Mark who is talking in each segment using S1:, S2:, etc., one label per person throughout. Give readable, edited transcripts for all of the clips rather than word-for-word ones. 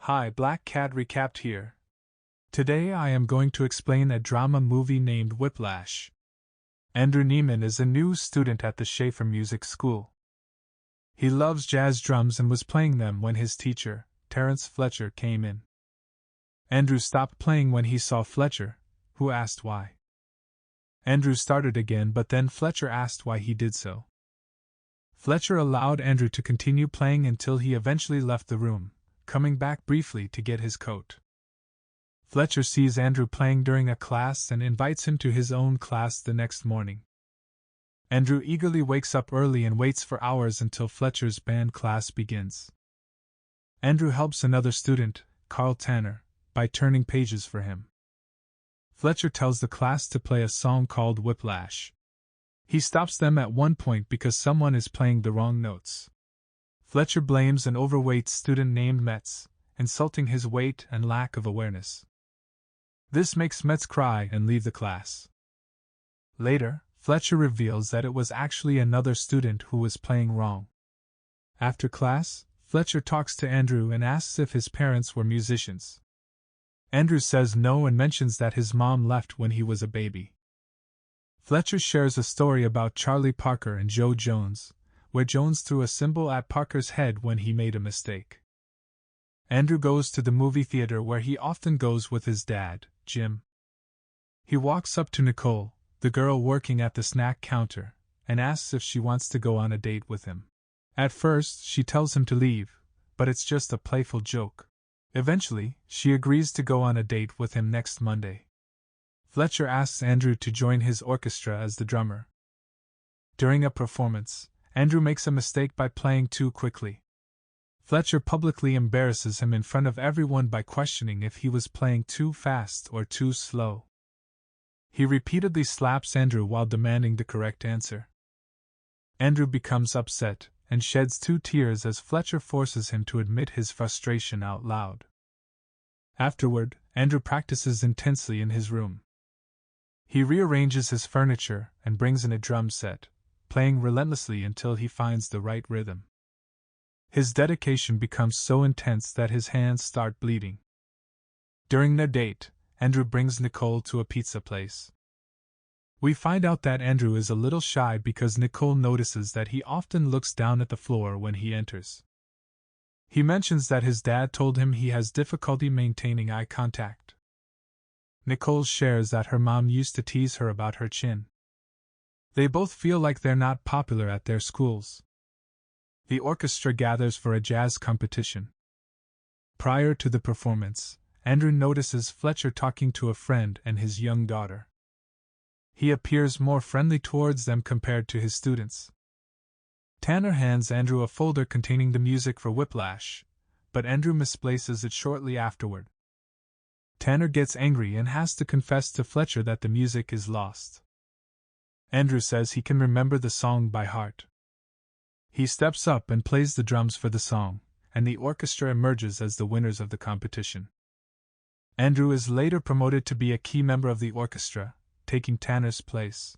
S1: Hi, Black Cat recapped here. Today I am going to explain a drama movie named Whiplash. Andrew Neiman is a new student at the Schaefer Music School. He loves jazz drums and was playing them when his teacher, Terence Fletcher, came in. Andrew stopped playing when he saw Fletcher, who asked why. Andrew started again, but then Fletcher asked why he did so. Fletcher allowed Andrew to continue playing until he eventually left the room, coming back briefly to get his coat. Fletcher sees Andrew playing during a class and invites him to his own class the next morning. Andrew eagerly wakes up early and waits for hours until Fletcher's band class begins. Andrew helps another student, Carl Tanner, by turning pages for him. Fletcher tells the class to play a song called Whiplash. He stops them at one point because someone is playing the wrong notes. Fletcher blames an overweight student named Metz, insulting his weight and lack of awareness. This makes Metz cry and leave the class. Later, Fletcher reveals that it was actually another student who was playing wrong. After class, Fletcher talks to Andrew and asks if his parents were musicians. Andrew says no and mentions that his mom left when he was a baby. Fletcher shares a story about Charlie Parker and Joe Jones, where Jones threw a cymbal at Parker's head when he made a mistake. Andrew goes to the movie theater where he often goes with his dad, Jim. He walks up to Nicole, the girl working at the snack counter, and asks if she wants to go on a date with him. At first, she tells him to leave, but it's just a playful joke. Eventually, she agrees to go on a date with him next Monday. Fletcher asks Andrew to join his orchestra as the drummer. During a performance, Andrew makes a mistake by playing too quickly. Fletcher publicly embarrasses him in front of everyone by questioning if he was playing too fast or too slow. He repeatedly slaps Andrew while demanding the correct answer. Andrew becomes upset and sheds 2 tears as Fletcher forces him to admit his frustration out loud. Afterward, Andrew practices intensely in his room. He rearranges his furniture and brings in a drum set, playing relentlessly until he finds the right rhythm. His dedication becomes so intense that his hands start bleeding. During their date, Andrew brings Nicole to a pizza place. We find out that Andrew is a little shy because Nicole notices that he often looks down at the floor when he enters. He mentions that his dad told him he has difficulty maintaining eye contact. Nicole shares that her mom used to tease her about her chin. They both feel like they're not popular at their schools. The orchestra gathers for a jazz competition. Prior to the performance, Andrew notices Fletcher talking to a friend and his young daughter. He appears more friendly towards them compared to his students. Tanner hands Andrew a folder containing the music for Whiplash, but Andrew misplaces it shortly afterward. Tanner gets angry and has to confess to Fletcher that the music is lost. Andrew says he can remember the song by heart. He steps up and plays the drums for the song, and the orchestra emerges as the winners of the competition. Andrew is later promoted to be a key member of the orchestra, taking Tanner's place.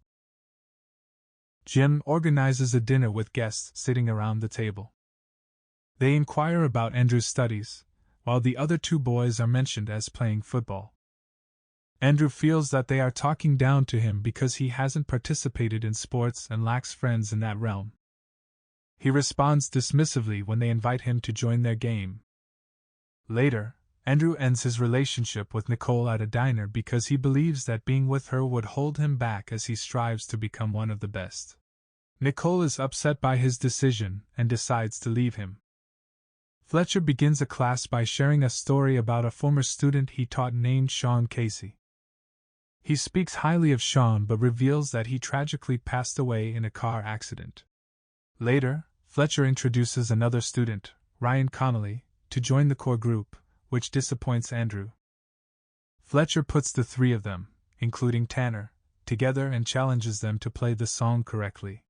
S1: Jim organizes a dinner with guests sitting around the table. They inquire about Andrew's studies, while the other 2 boys are mentioned as playing football. Andrew feels that they are talking down to him because he hasn't participated in sports and lacks friends in that realm. He responds dismissively when they invite him to join their game. Later, Andrew ends his relationship with Nicole at a diner because he believes that being with her would hold him back as he strives to become one of the best. Nicole is upset by his decision and decides to leave him. Fletcher begins a class by sharing a story about a former student he taught named Sean Casey. He speaks highly of Sean but reveals that he tragically passed away in a car accident. Later, Fletcher introduces another student, Ryan Connolly, to join the core group, which disappoints Andrew. Fletcher puts the 3 of them, including Tanner, together and challenges them to play the song correctly.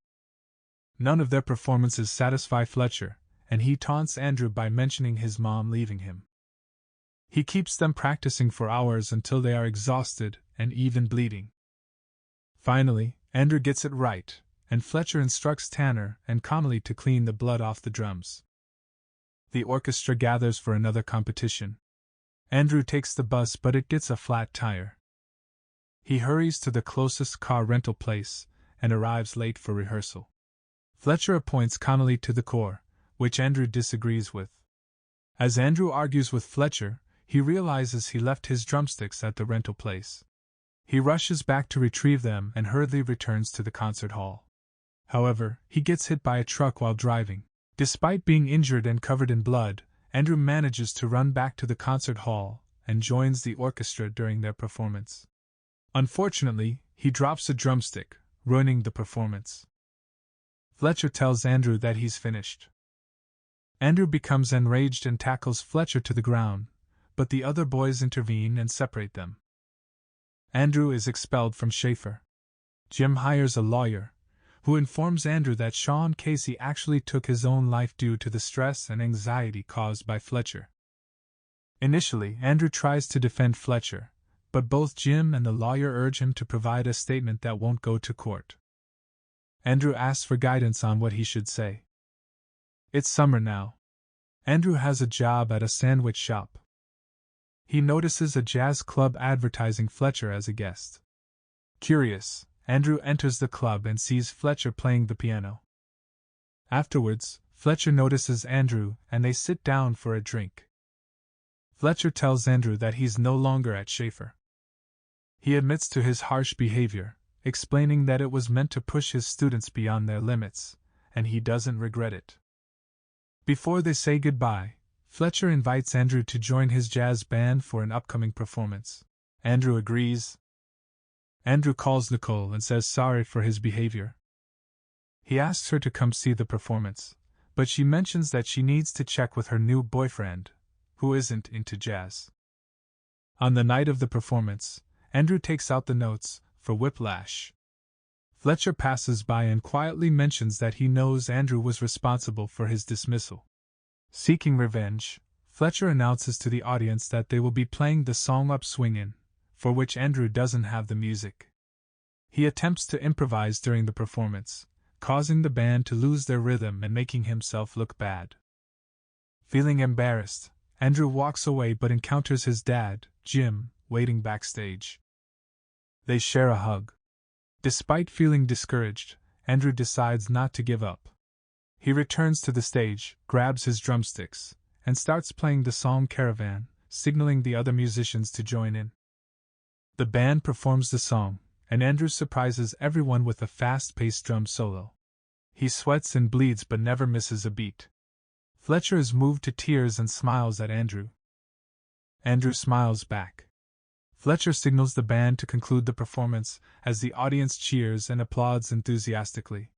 S1: None of their performances satisfy Fletcher, and he taunts Andrew by mentioning his mom leaving him. He keeps them practicing for hours until they are exhausted and even bleeding. Finally, Andrew gets it right, and Fletcher instructs Tanner and Connolly to clean the blood off the drums. The orchestra gathers for another competition. Andrew takes the bus, but it gets a flat tire. He hurries to the closest car rental place and arrives late for rehearsal. Fletcher appoints Connolly to the corps, which Andrew disagrees with. As Andrew argues with Fletcher, he realizes he left his drumsticks at the rental place. He rushes back to retrieve them and hurriedly returns to the concert hall. However, he gets hit by a truck while driving. Despite being injured and covered in blood, Andrew manages to run back to the concert hall and joins the orchestra during their performance. Unfortunately, he drops a drumstick, ruining the performance. Fletcher tells Andrew that he's finished. Andrew becomes enraged and tackles Fletcher to the ground, but the other boys intervene and separate them. Andrew is expelled from Schaefer. Jim hires a lawyer, who informs Andrew that Sean Casey actually took his own life due to the stress and anxiety caused by Fletcher. Initially, Andrew tries to defend Fletcher, but both Jim and the lawyer urge him to provide a statement that won't go to court. Andrew asks for guidance on what he should say. It's summer now. Andrew has a job at a sandwich shop. He notices a jazz club advertising Fletcher as a guest. Curious, Andrew enters the club and sees Fletcher playing the piano. Afterwards, Fletcher notices Andrew and they sit down for a drink. Fletcher tells Andrew that he's no longer at Schaefer. He admits to his harsh behavior, explaining that it was meant to push his students beyond their limits, and he doesn't regret it. Before they say goodbye, Fletcher invites Andrew to join his jazz band for an upcoming performance. Andrew agrees. Andrew calls Nicole and says sorry for his behavior. He asks her to come see the performance, but she mentions that she needs to check with her new boyfriend, who isn't into jazz. On the night of the performance, Andrew takes out the notes for Whiplash. Fletcher passes by and quietly mentions that he knows Andrew was responsible for his dismissal. Seeking revenge, Fletcher announces to the audience that they will be playing the song Up Swingin', for which Andrew doesn't have the music. He attempts to improvise during the performance, causing the band to lose their rhythm and making himself look bad. Feeling embarrassed, Andrew walks away but encounters his dad, Jim, waiting backstage. They share a hug. Despite feeling discouraged, Andrew decides not to give up. He returns to the stage, grabs his drumsticks, and starts playing the song Caravan, signaling the other musicians to join in. The band performs the song, and Andrew surprises everyone with a fast-paced drum solo. He sweats and bleeds but never misses a beat. Fletcher is moved to tears and smiles at Andrew. Andrew smiles back. Fletcher signals the band to conclude the performance as the audience cheers and applauds enthusiastically.